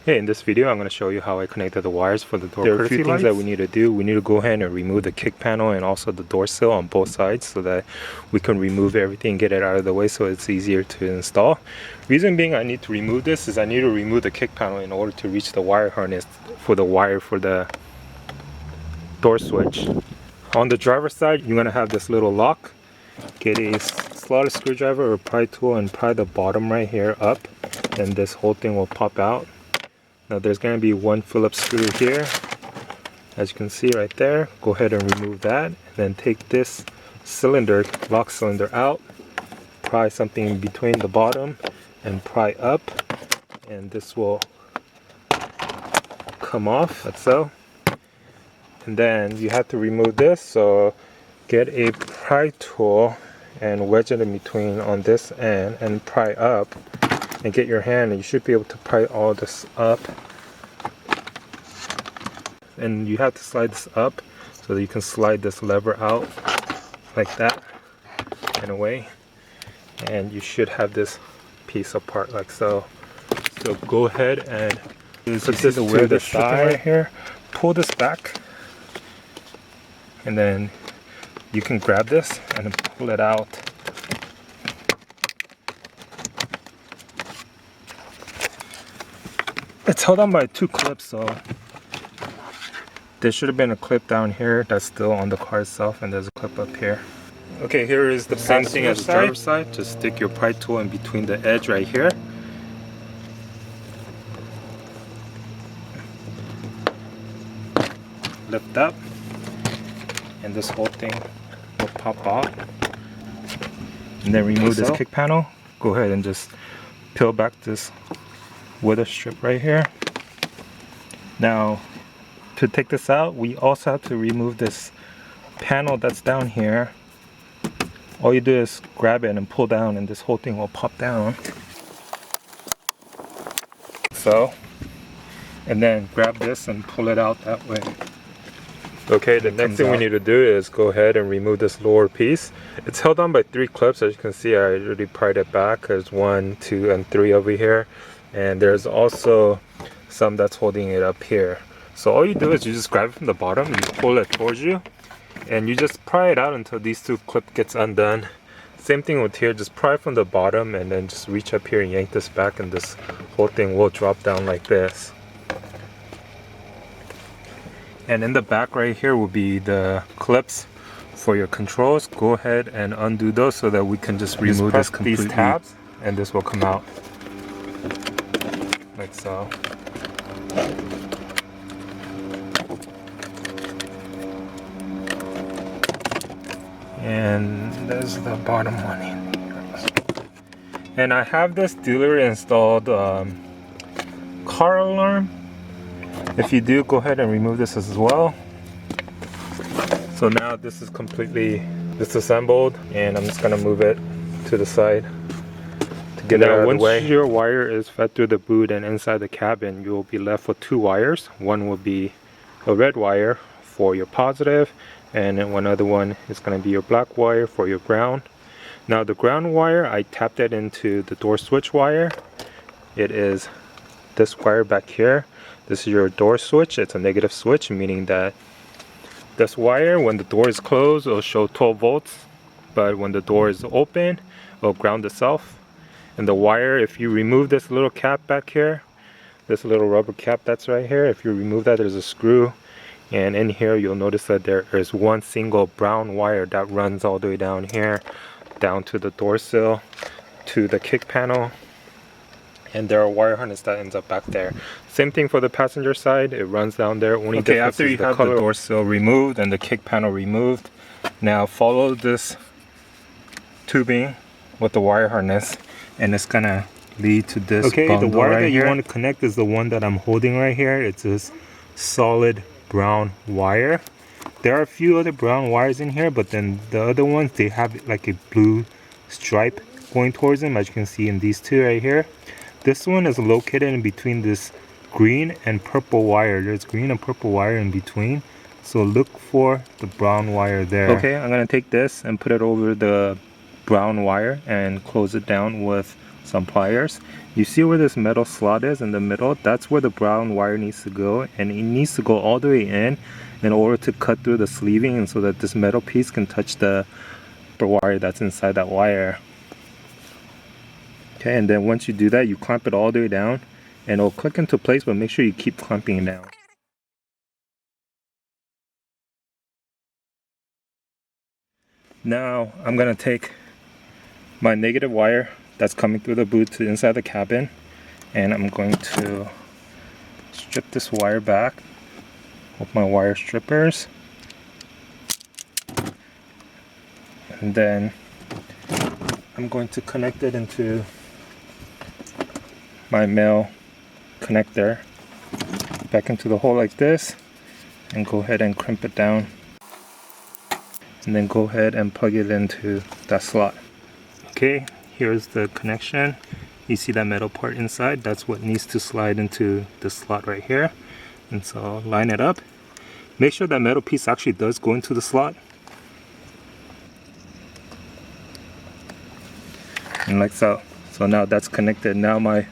Hey, in this video I'm going to show you how I connected the wires for the door courtesy lights. There are a few things that we need to do. We need to go ahead and remove the kick panel and also the door sill on both sides so that we can remove everything, get it out of the way so it's easier to install. Reason being I need to remove this is I need to remove the kick panel in order to reach the wire harness for the wire for the door switch. On the driver's side, you're going to have this little lock. Get a slotted screwdriver or pry tool and pry the bottom right here up, and this whole thing will pop out. Now there's going to be one Phillips screw here, as you can see right there. Go ahead and remove that, and then take this cylinder, lock cylinder out, pry something between the bottom and pry up, and this will come off like so. And then you have to remove this, so get a pry tool and wedge it in between on this end and pry up. And get your hand, and you should be able to pry all this up, and you have to slide this up so that you can slide this lever out like that in a way, and you should have this piece apart like so. So go ahead and put this to the side right here, pull this back, and then you can grab this and pull it out. It's held on by two clips, so there should have been a clip down here that's still on the car itself, and there's a clip up here. Okay, here is the same thing as the driver's side. Just stick your pry tool in between the edge right here. Lift up, and this whole thing will pop off. And then remove this kick panel. Go ahead and just peel back this weather strip right here. Now to take this out, we also have to remove this panel that's down here. All you do is grab it and pull down, and this whole thing will pop down. So, and then grab this and pull it out that way. Okay, the next thing we need to do is go ahead and remove this lower piece. It's held on by three clips. As you can see, I already pried it back. There's 1, 2, and 3 over here. And there's also some that's holding it up here. So all you do is you just grab it from the bottom, you pull it towards you, and you just pry it out until these two clips gets undone. Same thing with here, just pry from the bottom and then just reach up here and yank this back, and this whole thing will drop down like this. And in the back right here will be the clips for your controls. Go ahead and undo those so that we can just remove this completely. These tabs, and this will come out like so. And there's the bottom one in here. And I have this dealer installed car alarm. If you do, go ahead and remove this as well. So now this is completely disassembled, and I'm just gonna move it to the side. Get it out of the way. Once your wire is fed through the boot and inside the cabin, you will be left with two wires. One will be a red wire for your positive, and then one other one is going to be your black wire for your ground. Now the ground wire, I tapped it into the door switch wire. It is this wire back here. This is your door switch. It's a negative switch, meaning that this wire, when the door is closed, it'll show 12 volts, but when the door is open, it'll ground itself. And the wire, if you remove this little cap back here, this little rubber cap that's right here, if you remove that, there's a screw, and in here you'll notice that there is one single brown wire that runs all the way down here, down to the door sill, to the kick panel, and there are wire harness that ends up back there. Same thing for the passenger side, it runs down there. Only difference after you have the door sill removed and the kick panel removed, now follow this tubing with the wire harness, and it's gonna lead to this bundle. The wire that you want to connect is the one that I'm holding right here. It's this solid brown wire. There are a few other brown wires in here, but then the other ones, they have like a blue stripe going towards them, as you can see in these two right here. This one is located in between this green and purple wire. There's green and purple wire in between, so look for the brown wire there. Okay, I'm gonna take this and put it over the brown wire and close it down with some pliers. You see where this metal slot is in the middle? That's where the brown wire needs to go, and it needs to go all the way in order to cut through the sleeving, and so that this metal piece can touch the wire that's inside that wire. Okay, and then once you do that, you clamp it all the way down and it'll click into place, but make sure you keep clamping it down. Now I'm gonna take my negative wire that's coming through the boot to inside the cabin, and I'm going to strip this wire back with my wire strippers, and then I'm going to connect it into my male connector back into the hole like this, and go ahead and crimp it down, and then go ahead and plug it into that slot. Okay, here's the connection. You see that metal part inside? That's what needs to slide into the slot right here. And so line it up. Make sure that metal piece actually does go into the slot. And like so. So now that's connected. Now my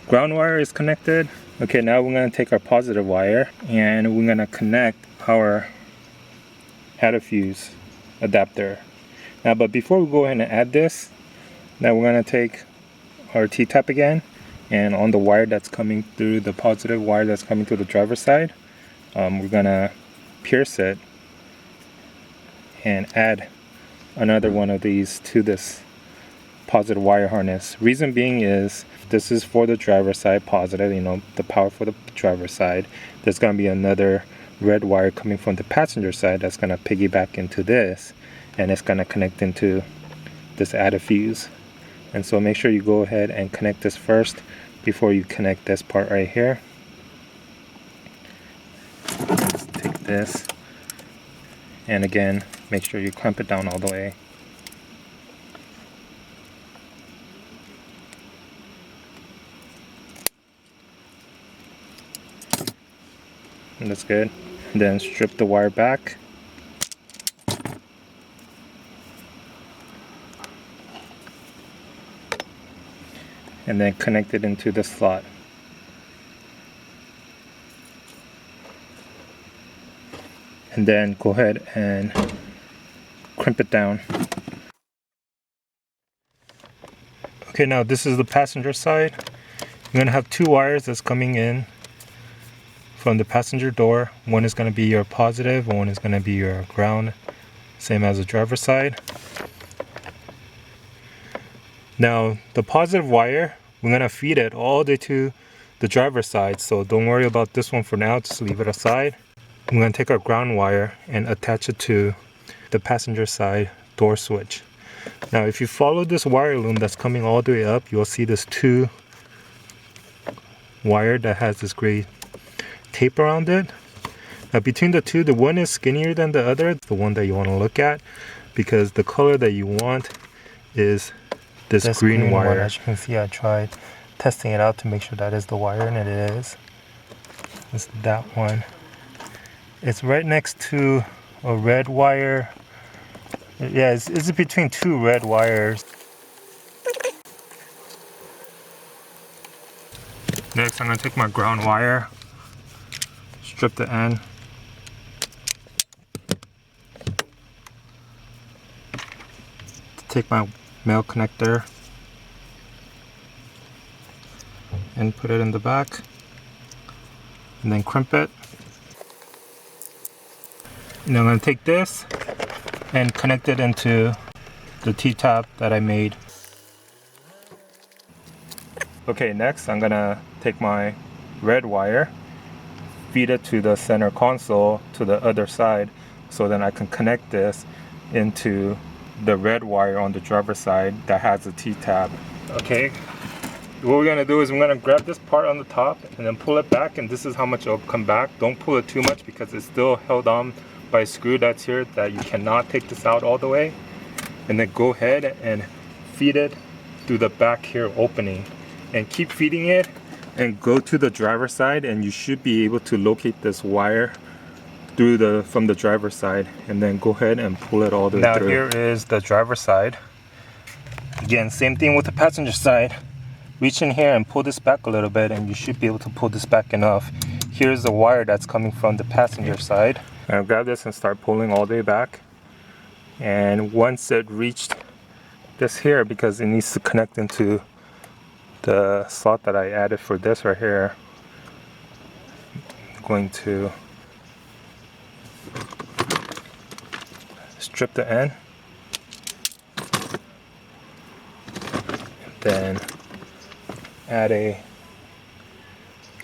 ground wire is connected. Okay, now we're going to take our positive wire and we're going to connect our fuse adapter. Now, but before we go ahead and add this, now we're going to take our T-tap again, and on the wire that's coming through, the positive wire that's coming through the driver's side, we're going to pierce it and add another one of these to this positive wire harness. Reason being is this is for the driver's side positive, you know, the power for the driver's side. There's going to be another red wire coming from the passenger side that's going to piggyback into this, and it's going to connect into this fuse. And so make sure you go ahead and connect this first before you connect this part right here. Let's take this, and again, make sure you clamp it down all the way. And that's good. And then strip the wire back. And then connect it into the slot. And then go ahead and crimp it down. Okay, now this is the passenger side. You're gonna have two wires that's coming in from the passenger door. One is going to be your positive, and one is going to be your ground, same as the driver's side. Now the positive wire, we're going to feed it all the way to the driver's side, so don't worry about this one for now, just leave it aside. I'm going to take our ground wire and attach it to the passenger side door switch. Now if you follow this wire loom that's coming all the way up, you'll see this two wire that has this gray tape around it. Now between the two, the one is skinnier than the other. It's the one that you want to look at, because the color that you want is this green wire. As you can see, I tried testing it out to make sure that is the wire, and it is. It's that one. It's right next to a red wire. Yeah, it's between two red wires. Next, I'm going to take my ground wire, strip the end, take my male connector and put it in the back, and then crimp it. And I'm going to take this and connect it into the T-tap that I made. Okay, next I'm going to take my red wire, feed it to the center console to the other side, so then I can connect this into the red wire on the driver's side that has a T-tab. Okay, what we're gonna do is I'm gonna grab this part on the top and then pull it back, and this is how much it'll come back. Don't pull it too much because it's still held on by a screw that's here, that you cannot take this out all the way. And then go ahead and feed it through the back here opening, and keep feeding it, and go to the driver's side, and you should be able to locate this wire through from the driver's side, and then go ahead and pull it all the way through. Now here is the driver's side. Again, same thing with the passenger side. reach in here and pull this back a little bit, and you should be able to pull this back enough. Here's the wire that's coming from the passenger side. I'll grab this and start pulling all the way back. And once it reached this here, because it needs to connect into the slot that I added for this right here, I'm going to strip the end, then add a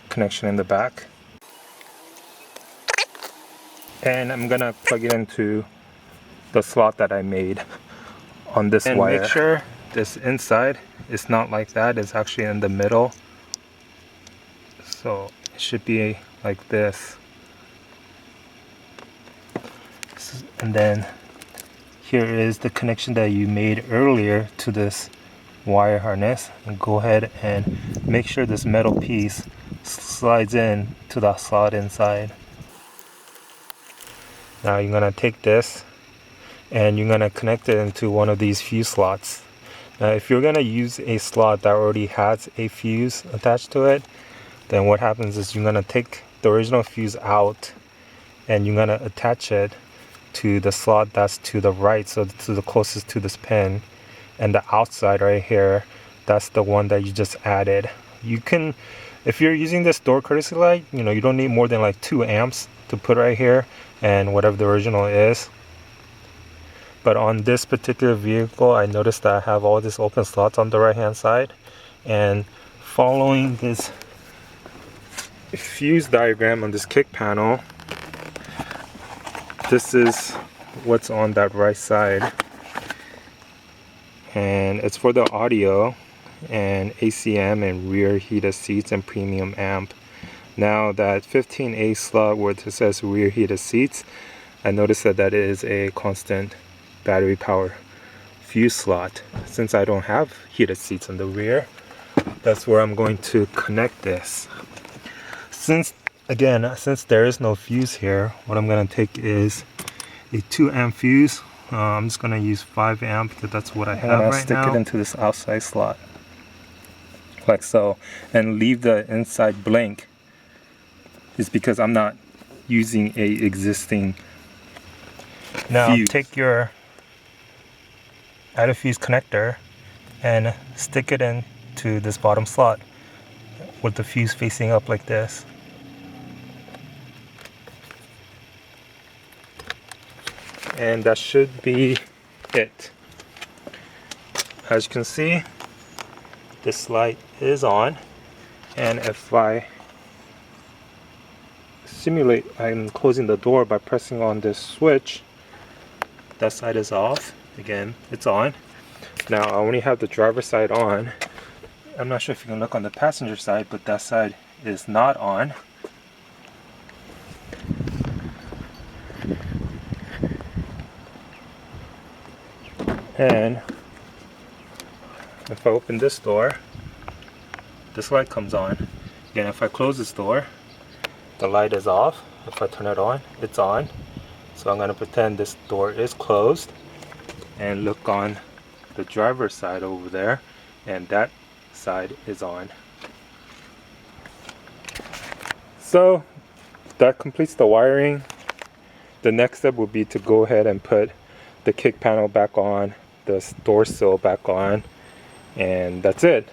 connection in the back, and I'm gonna plug it into the slot that I made on this wire. And make sure this inside is not like that, it's actually in the middle, so it should be like this. And then here is the connection that you made earlier to this wire harness, and go ahead and make sure this metal piece slides in to the slot inside. Now you're gonna take this and you're gonna connect it into one of these fuse slots. Now if you're gonna use a slot that already has a fuse attached to it, then what happens is you're gonna take the original fuse out and you're gonna attach it to the slot that's to the right, so to the closest to this pin, and the outside right here, that's the one that you just added. You can, if you're using this door courtesy light, you know, you don't need more than like 2 amps to put right here and whatever the original is. But on this particular vehicle, I noticed that I have all these open slots on the right hand side, and following this fuse diagram on this kick panel, this is what's on that right side, and it's for the audio and ACM and rear heated seats and premium amp. Now that 15A slot where it says rear heated seats, I noticed that that is a constant battery power fuse slot. Since I don't have heated seats in the rear, that's where I'm going to connect this. Since there is no fuse here, what I'm going to take is a 2 amp fuse. I'm just going to use 5 amp because that's what I have right now. Stick it into this outside slot like so, and leave the inside blank. Is because I'm not using a existing now fuse. Take your add a fuse connector and stick it into this bottom slot with the fuse facing up like this. And that should be it. As you can see, this light is on, and if I simulate I'm closing the door by pressing on this switch, that side is off. Again, it's on. Now I only have the driver's side on. I'm not sure if you can look on the passenger side, but that side is not on. And if I open this door, this light comes on. Again, if I close this door, the light is off. If I turn it on, it's on. So I'm going to pretend this door is closed and look on the driver's side over there, and that side is on. So that completes the wiring. The next step would be to go ahead and put the kick panel back on, the door sill back on, and that's it.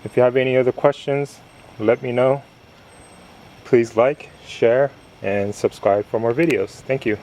If you have any other questions, let me know. Please like, share, and subscribe for more videos. Thank you.